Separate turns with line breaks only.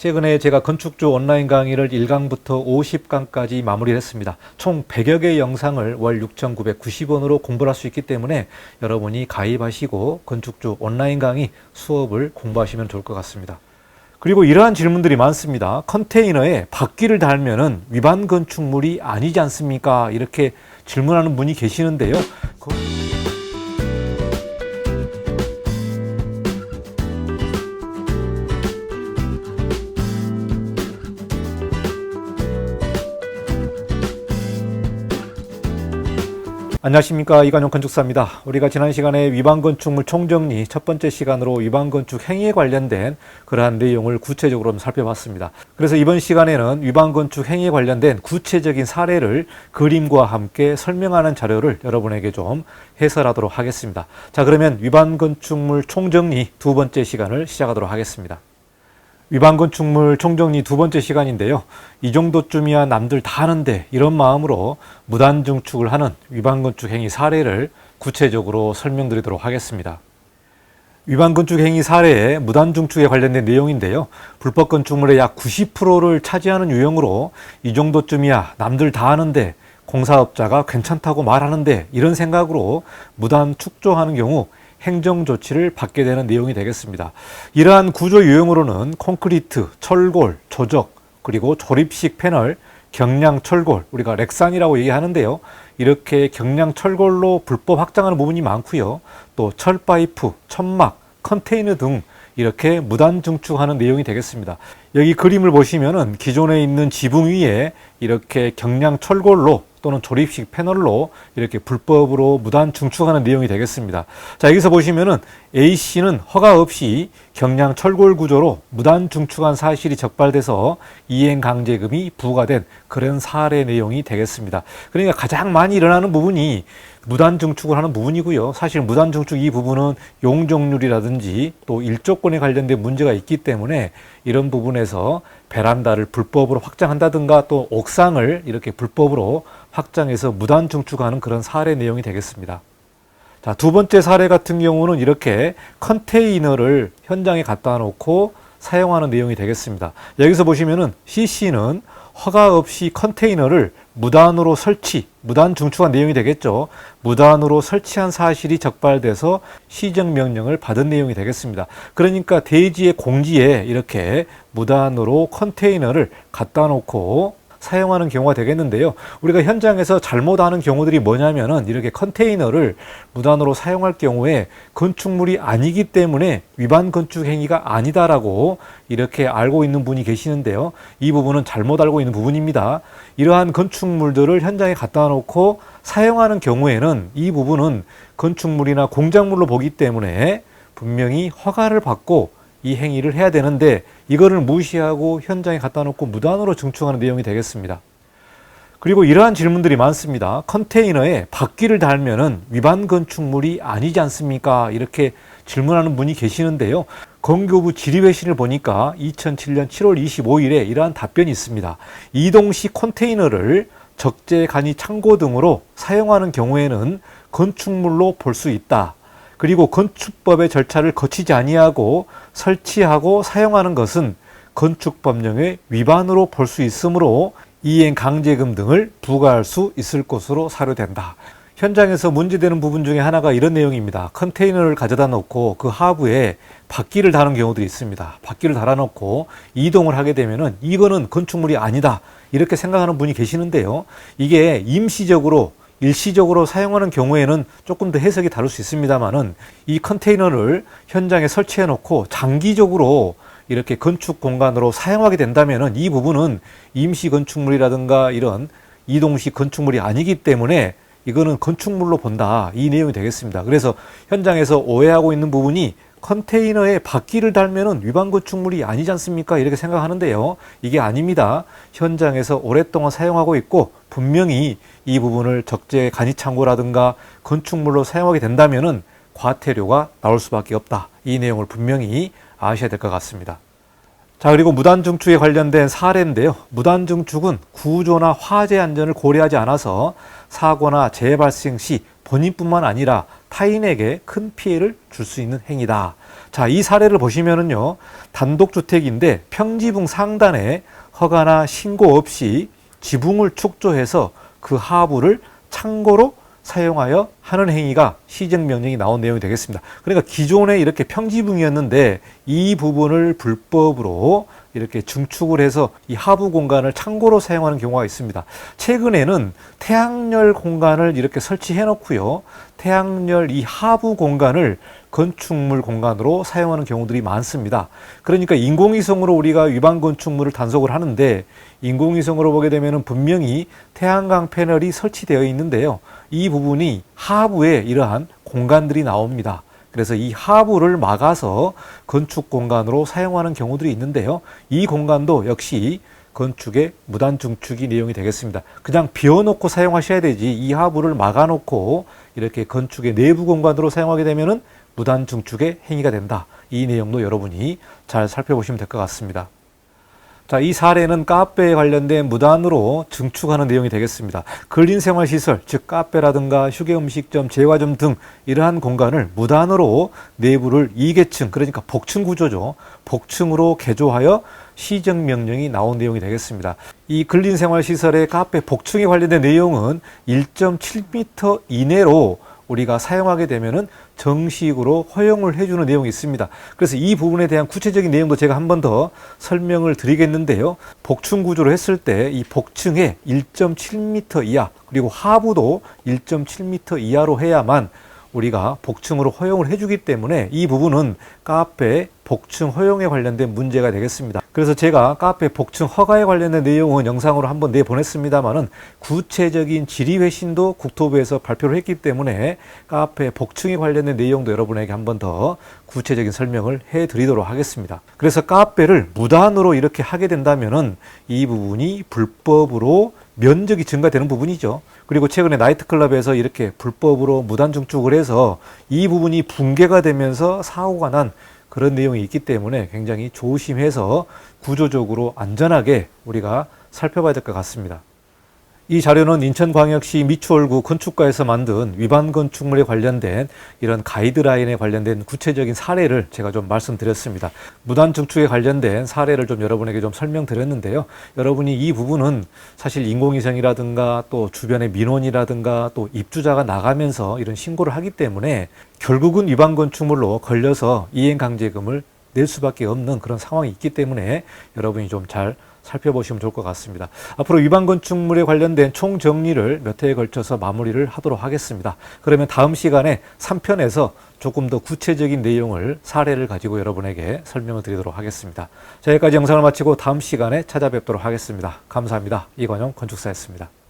최근에 제가 건축주 온라인 강의를 1강부터 50강까지 마무리를 했습니다. 총 100여 개의 영상을 월 6,990원으로 공부를 할 수 있기 때문에 여러분이 가입하시고 건축주 온라인 강의 수업을 공부하시면 좋을 것 같습니다. 그리고 이러한 질문들이 많습니다. 컨테이너에 바퀴를 달면은 위반 건축물이 아니지 않습니까? 이렇게 질문하는 분이 계시는데요. 안녕하십니까, 이관용 건축사입니다. 우리가 지난 시간에 위반건축물 총정리 첫 번째 시간으로 위반건축 행위에 관련된 그러한 내용을 구체적으로 살펴봤습니다. 그래서 이번 시간에는 위반건축 행위에 관련된 구체적인 사례를 그림과 함께 설명하는 자료를 여러분에게 좀 해설하도록 하겠습니다. 자, 그러면 위반건축물 총정리 두 번째 시간을 시작하도록 하겠습니다. 위반건축물 총정리 두 번째 시간인데요. 이 정도쯤이야 남들 다 하는데, 이런 마음으로 무단증축을 하는 위반건축 행위 사례를 구체적으로 설명드리도록 하겠습니다. 위반건축 행위 사례의 무단증축에 관련된 내용인데요. 불법 건축물의 약 90%를 차지하는 유형으로 이 정도쯤이야 남들 다 하는데, 공사업자가 괜찮다고 말하는데, 이런 생각으로 무단 축조하는 경우 행정조치를 받게 되는 내용이 되겠습니다. 이러한 구조 유형으로는 콘크리트, 철골, 조적, 그리고 조립식 패널, 경량 철골, 우리가 렉산이라고 얘기하는데요. 이렇게 경량 철골로 불법 확장하는 부분이 많고요. 또 철파이프, 천막, 컨테이너 등 이렇게 무단 증축하는 내용이 되겠습니다. 여기 그림을 보시면은 기존에 있는 지붕 위에 이렇게 경량 철골로 또는 조립식 패널로 이렇게 불법으로 무단 증축하는 내용이 되겠습니다. 자, 여기서 보시면은 A씨는 허가 없이 경량 철골 구조로 무단 증축한 사실이 적발돼서 이행강제금이 부과된 그런 사례 내용이 되겠습니다. 그러니까 가장 많이 일어나는 부분이 무단 증축을 하는 부분이고요. 사실 무단 증축 이 부분은 용적률이라든지 또 일조권에 관련된 문제가 있기 때문에 이런 부분에서 베란다를 불법으로 확장한다든가 또 옥상을 이렇게 불법으로 확장해서 무단 증축하는 그런 사례 내용이 되겠습니다. 자, 두 번째 사례 같은 경우는 이렇게 컨테이너를 현장에 갖다 놓고 사용하는 내용이 되겠습니다. 여기서 보시면은 CC는 허가 없이 컨테이너를 무단으로 설치, 무단 증축한 내용이 되겠죠. 무단으로 설치한 사실이 적발돼서 시정명령을 받은 내용이 되겠습니다. 그러니까 대지의 공지에 이렇게 무단으로 컨테이너를 갖다 놓고 사용하는 경우가 되겠는데요. 우리가 현장에서 잘못하는 경우들이 뭐냐면은 이렇게 컨테이너를 무단으로 사용할 경우에 건축물이 아니기 때문에 위반 건축 행위가 아니다라고 이렇게 알고 있는 분이 계시는데요. 이 부분은 잘못 알고 있는 부분입니다. 이러한 건축물들을 현장에 갖다 놓고 사용하는 경우에는 이 부분은 건축물이나 공작물로 보기 때문에 분명히 허가를 받고 이 행위를 해야 되는데 이거를 무시하고 현장에 갖다 놓고 무단으로 증축하는 내용이 되겠습니다. 그리고 이러한 질문들이 많습니다. 컨테이너에 바퀴를 달면은 위반 건축물이 아니지 않습니까? 이렇게 질문하는 분이 계시는데요. 건교부 질의회신을 보니까 2007년 7월 25일에 이러한 답변이 있습니다. 이동식 컨테이너를 적재 간이 창고 등으로 사용하는 경우에는 건축물로 볼 수 있다. 그리고 건축법의 절차를 거치지 아니하고 설치하고 사용하는 것은 건축법령의 위반으로 볼 수 있으므로 이행 강제금 등을 부과할 수 있을 것으로 사료된다. 현장에서 문제되는 부분 중에 하나가 이런 내용입니다. 컨테이너를 가져다 놓고 그 하부에 바퀴를 다는 경우들이 있습니다. 바퀴를 달아놓고 이동을 하게 되면은 이거는 건축물이 아니다. 이렇게 생각하는 분이 계시는데요. 이게 임시적으로 일시적으로 사용하는 경우에는 조금 더 해석이 다를 수 있습니다만은 이 컨테이너를 현장에 설치해 놓고 장기적으로 이렇게 건축 공간으로 사용하게 된다면은 이 부분은 임시 건축물이라든가 이런 이동식 건축물이 아니기 때문에 이거는 건축물로 본다. 이 내용이 되겠습니다. 그래서 현장에서 오해하고 있는 부분이 컨테이너에 바퀴를 달면은 위반 건축물이 아니지 않습니까? 이렇게 생각하는데요. 이게 아닙니다. 현장에서 오랫동안 사용하고 있고 분명히 이 부분을 적재 간이 창고라든가 건축물로 사용하게 된다면은 과태료가 나올 수밖에 없다. 이 내용을 분명히 아셔야 될 것 같습니다. 자, 그리고 무단 증축에 관련된 사례인데요. 무단 증축은 구조나 화재 안전을 고려하지 않아서 사고나 재해 발생 시 본인뿐만 아니라 타인에게 큰 피해를 줄 수 있는 행위다. 자, 이 사례를 보시면은요, 단독주택인데 평지붕 상단에 허가나 신고 없이 지붕을 축조해서 그 하부를 창고로 사용하여 하는 행위가 시정명령이 나온 내용이 되겠습니다. 그러니까 기존에 이렇게 평지붕이었는데 이 부분을 불법으로 이렇게 증축을 해서 이 하부 공간을 창고로 사용하는 경우가 있습니다. 최근에는 태양열 공간을 이렇게 설치해 놓고요, 태양열 이 하부 공간을 건축물 공간으로 사용하는 경우들이 많습니다. 그러니까 인공위성으로 우리가 위반 건축물을 단속을 하는데, 인공위성으로 보게 되면 분명히 태양광 패널이 설치되어 있는데요, 이 부분이 하부에 이러한 공간들이 나옵니다. 그래서 이 하부를 막아서 건축 공간으로 사용하는 경우들이 있는데요, 이 공간도 역시 건축의 무단 증축이 내용이 되겠습니다. 그냥 비워놓고 사용하셔야 되지, 이 하부를 막아놓고 이렇게 건축의 내부 공간으로 사용하게 되면은 무단 증축의 행위가 된다. 이 내용도 여러분이 잘 살펴보시면 될 것 같습니다. 자, 이 사례는 카페에 관련된 무단으로 증축하는 내용이 되겠습니다. 근린생활시설, 즉 카페라든가 휴게음식점, 제과점 등 이러한 공간을 무단으로 내부를 2계층, 그러니까 복층 구조죠, 복층으로 개조하여 시정명령이 나온 내용이 되겠습니다. 이 근린생활시설의 카페 복층에 관련된 내용은 1.7m 이내로 우리가 사용하게 되면은 정식으로 허용을 해주는 내용이 있습니다. 그래서 이 부분에 대한 구체적인 내용도 제가 한 번 더 설명을 드리겠는데요. 복층 구조로 했을 때 이 복층에 1.7m 이하, 그리고 하부도 1.7m 이하로 해야만 우리가 복층으로 허용을 해주기 때문에 이 부분은 카페 복층 허용에 관련된 문제가 되겠습니다. 그래서 제가 카페 복층 허가에 관련된 내용은 영상으로 한번 내보냈습니다만은 구체적인 질의회신도 국토부에서 발표를 했기 때문에 카페 복층에 관련된 내용도 여러분에게 한번 더 구체적인 설명을 해드리도록 하겠습니다. 그래서 카페를 무단으로 이렇게 하게 된다면은 이 부분이 불법으로 면적이 증가되는 부분이죠. 그리고 최근에 나이트클럽에서 이렇게 불법으로 무단 증축을 해서 이 부분이 붕괴가 되면서 사고가 난 그런 내용이 있기 때문에 굉장히 조심해서 구조적으로 안전하게 우리가 살펴봐야 될 것 같습니다. 이 자료는 인천광역시 미추홀구 건축과에서 만든 위반 건축물에 관련된 이런 가이드라인에 관련된 구체적인 사례를 제가 좀 말씀드렸습니다. 무단 증축에 관련된 사례를 좀 여러분에게 좀 설명드렸는데요. 여러분이 이 부분은 사실 인공위성이라든가 또 주변의 민원이라든가 또 입주자가 나가면서 이런 신고를 하기 때문에 결국은 위반 건축물로 걸려서 이행강제금을 낼 수밖에 없는 그런 상황이 있기 때문에 여러분이 좀 잘 살펴보시면 좋을 것 같습니다. 앞으로 위반 건축물에 관련된 총정리를 몇 회에 걸쳐서 마무리를 하도록 하겠습니다. 그러면 다음 시간에 3편에서 조금 더 구체적인 내용을, 사례를 가지고 여러분에게 설명을 드리도록 하겠습니다. 자, 여기까지 영상을 마치고 다음 시간에 찾아뵙도록 하겠습니다. 감사합니다. 이관용 건축사였습니다.